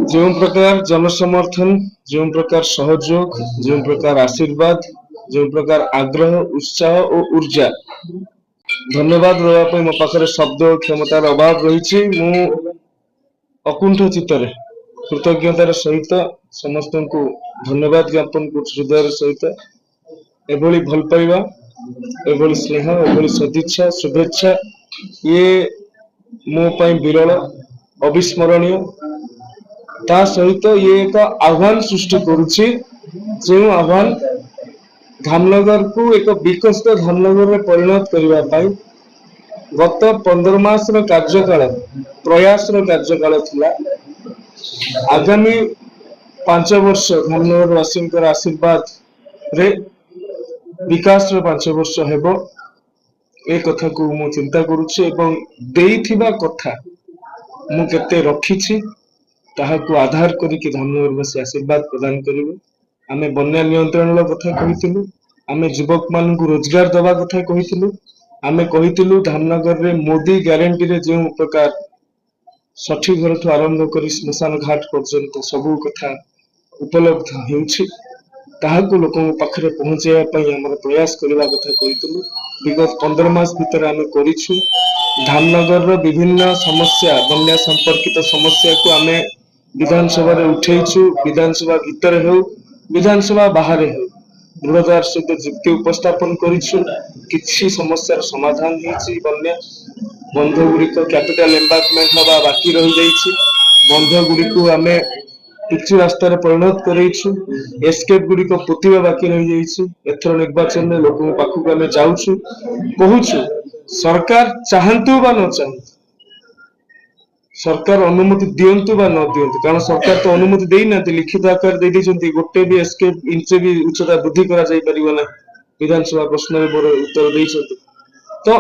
जो प्रकार जनसमर्थन, जो प्रकार सहयोग, जो प्रकार आशीर्वाद, जो प्रकार आग्रह, उत्साह और ऊर्जा धन्यवाद देवाई मो पाखे शब्द और क्षमतार अभाव रही। मु अकुंठ चित्तर कृतज्ञतार सहित समस्त को धन्यवाद ज्ञापन कर हृदय सहित एभली भल पाइबा, एभली स्नेह, एभली सदिच्छा, शुभेच्छा ये मो पाई विरल, अविस्मरणीय। ता सहित ये एक आह्वान सृष्टि करुछि, जो आह्वान धामनगर को एक विकसित धामनगर में परिणत करने पाई गत 15 मास कार्यकाल प्रयास कार्यकाल थिला। आगामी 5 वर्ष धामनगर वासी आशीर्वाद रे विकास 5 वर्ष हेबो ए कथा को मु चिंता करुछि एवं देइथिबा कथा मु केते रखिछि ताहाकु आधार करिकि धामनगरवासी आशीर्वाद प्रदान करिवे। आमे बन्या नियंत्रण कथा कहिथिलु, आमे युवक मान को रोजगार दवा कथा कहिथिलु, आमे कहिथिलु धामनगर रे मोदी ग्यारंटी रे जो प्रकार 60 घर ठू आरंभ करी स्मशान घाट पर्यंत सबु कथा उपलब्ध हेउछि ताहाकु लोकों पाखरे पहुंचाइबा पई हमर प्रयास करबा कथा कहिथिलु। विगत 15 मास भीतर आमे करिछु। धामनगर रो विभिन्न समस्या, बन्या संपर्कित समस्या को आमे विधानसभा रे उठेइछु। विधानसभा भीतर हो, विधानसभा बाहर हो, दृढ़तार सहित युक्ति उपस्थापन करिछु। किछि समस्यार समाधान हेछि। बन्या बंध गुड़िक कैपिटल एम्बार्कमेंट हवा बाकी रही जाइछि। बंध गुड़िक आमे पिचु रास्तार परिणत करेइछु। एस्केप गुड़िक पोतिबा बाकी रही जाइछि। एथर निर्वाचन में लोक पाखक आमे जाउछु, कहूछु सरकार चाहंतु बा न चाहंतु, सरकार अनुमति दियंतु बा न दियंतु, कारण सरकार तो अनुमति देई नांती, लिखित आकार दे दिसंती गोटे भी एस्केप इंच भी उच्चता वृद्धि करा जाई परिबो ना। विधानसभा प्रश्न रे मोर उत्तर देइछंती। तो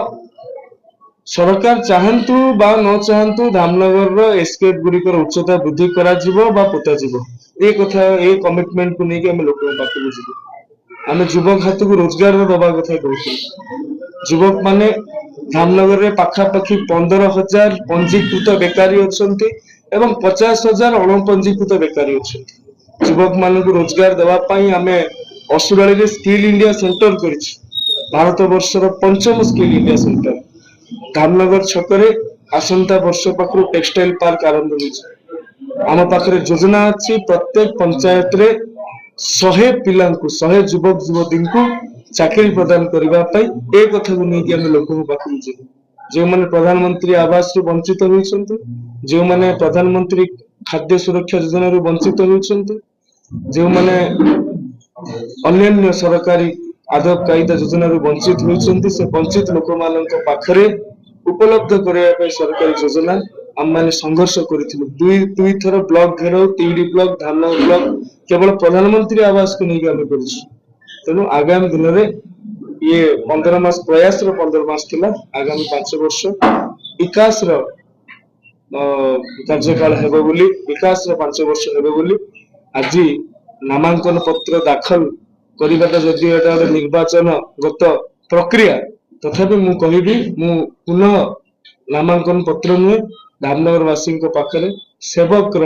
सरकार चाहंतु बा न चाहंतु धामनगर रो एस्केप गुड़िकर उच्चता वृद्धि करा जिवो बा पोता जिवो, ए कथा ए कमिटमेंट को नेके हम लोक पाखक बुझिबो। आमे युवक हाथ को रोजगार दबा कथा कहू। युवक माने धामनगर रे पाखा पाखी 15,000 पंजीकृत बेकारी अछंती एवं 50,000 अणपंजीकृत बेकारी अछंती। युवक मान को रोजगार दबा पई आमे असुराली रे स्किल इंडिया सेंटर करिछि। भारत वर्षर 5म स्किल इंडिया सेंटर धामनगर छकरे आसंता वर्ष पाखरु टेक्सटाइल पार्क आरंभ होइछि। आम पाखरे योजना अछि प्रत्येक पंचायत रे 100 पिला को 100 युवक युवती को चाकरी प्रदान करबा पई ए कथा को नै कि हम लोक पाखरु जे जो माने प्रधानमंत्री आवास रो वंचित होइछन्ते, जो माने प्रधानमंत्री खाद्य सुरक्षा योजना रो वंचित होइछन्ते, जो माने अन्य सरकारी आदब कायदा योजना रो वंचित होइछन्ते, से वंचित लोक मानक पाखरे उपलब्ध करबा पई सरकारी योजना हम माने संघर्ष करिथिलु। दुई थर ब्लॉक घेराव, तीडी ब्लॉक, धामनगर ब्लॉक केवल प्रधानमंत्री आवास को नै हम करिछु। तेनु आगामी दिन रे ये 15 मास प्रयास रो 15 मास थिला। आगामी 5 वर्ष विकास रो कार्यकाल हेबो बोली, विकास रो 5 वर्ष हेबो बोली आज नामांकन पत्र दाखल करिबाटा जदि एटा निर्वाचन गत प्रक्रिया, तथापि मु कहिबी मु पुनः नामांकन पत्र नुहे धामनगरवासी पाखरे सेवक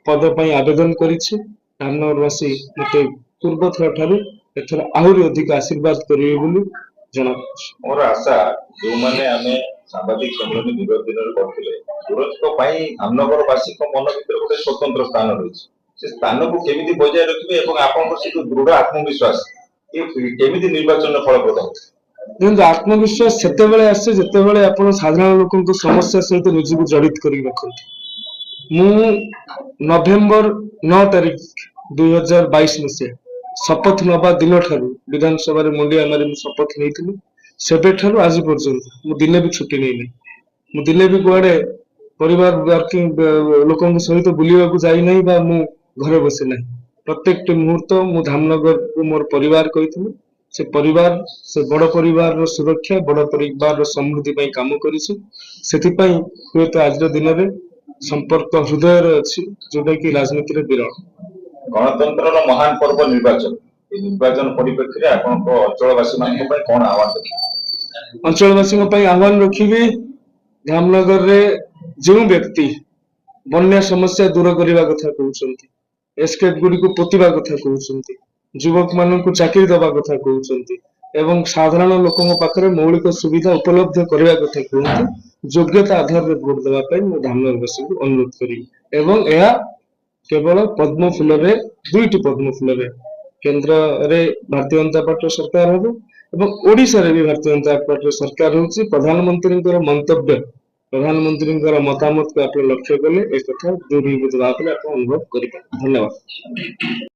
पद पर आवेदन करिछि। धामनगरवासी मते पूर्व थर ठारू एथर आहुरी अधिक आशीर्वाद करिवे बोली जना मोर आशा जो माने आमे सामाजिक सम्मेलन विगत दिन रे करथिले सुरक्षित पई धामनगरवासी को मन भीतर गोटे स्वतंत्र स्थान रहिछि। से स्थान को केमिति बजाय रखिबे एवं आपन से दृढ़ आत्मविश्वास ए केमिति निर्वाचन फलप्रद होतै। देखो आत्मविश्वास सेते बेले आसे जेते बेले आपण साधारण लोकन को समस्या सहित निजी को जड़ित करी रखंती। मु नवेम्बर 9 तारिख 2022 मसे शपथ नबा दिन ठारू विधानसभा रे मुंडिया मारी मु शपथ नेइथिलु। सेबे ठारू आज पर्यंत मु दिने भी छुट्टी नै नै, मु दिने भी गुआडे परिवार वर्किंग लोकन सहित बुलिवा को जाई नै बा मु घरे बसे नै। प्रत्येक मुहूर्त मु धामनगर को मोर परिवार कहिथिलु। से परिवार से बड़ परिवार रो सुरक्षा, बड़ परिवार रो समृद्धि पई काम करिछि। सेति पई हुएत आज दिन रे संपर्क हृदय रे अछि, जोटा कि राजनीति रे विरल। गणतंत्र रो महान पर्व निर्वाचन, ए निर्वाचन परिप्रेक्षी रे आपन को अंचलवासी मान को पई कोन आह्वान रखि? अंचलवासी पई आह्वान रखिबी धामनगर रे जो व्यक्ति ବନ୍ୟା ସମସ୍ୟା ଦୂର କରିବା କଥା କହୁଛନ୍ତି, ଏସ୍କେଟ୍ ଗୁଡ଼ିକୁ ପୋତିବା କଥା କହୁଛନ୍ତି, ଯୁବକ ମାନଙ୍କୁ ଚାକିରି ଦବା କଥା କହୁଛନ୍ତି ଏବଂ ସାଧାରଣ ଲୋକଙ୍କ ପାଖରେ ମୌଳିକ ସୁବିଧା ଉପଲବ୍ଧ କରିବା କଥା କୁହନ୍ତି। ଯୋଗ୍ୟତା ଆଧାରରେ ଭୋଟ ଦେବା ପାଇଁ ମୁଁ ଧାମନଗରବାସୀଙ୍କୁ ଅନୁରୋଧ କରିବି ଏବଂ ଏହା କେବଳ ପଦ୍ମ ଫୁଲରେ, ଦୁଇଟି ପଦ୍ମ ଫୁଲରେ, କେନ୍ଦ୍ରରେ ଭାରତୀୟ ଜନତା ପାର୍ଟିର ସରକାର ହେବ ଏବଂ ଓଡିଶାରେ ବି ଭାରତୀୟ ଜନତା ପାର୍ଟିର ସରକାର ହେଉଛି। ପ୍ରଧାନମନ୍ତ୍ରୀଙ୍କର ମନ୍ତବ୍ୟ, ପ୍ରଧାନମନ୍ତ୍ରୀଙ୍କର ମତାମତକୁ ଆପଣ ଲକ୍ଷ୍ୟ କଲେ ଏ କଥା ଦୂରୀଭୂତ ଭାବରେ ଆପଣ ଅନୁଭବ କରିପାରିବେ। ଧନ୍ୟବାଦ।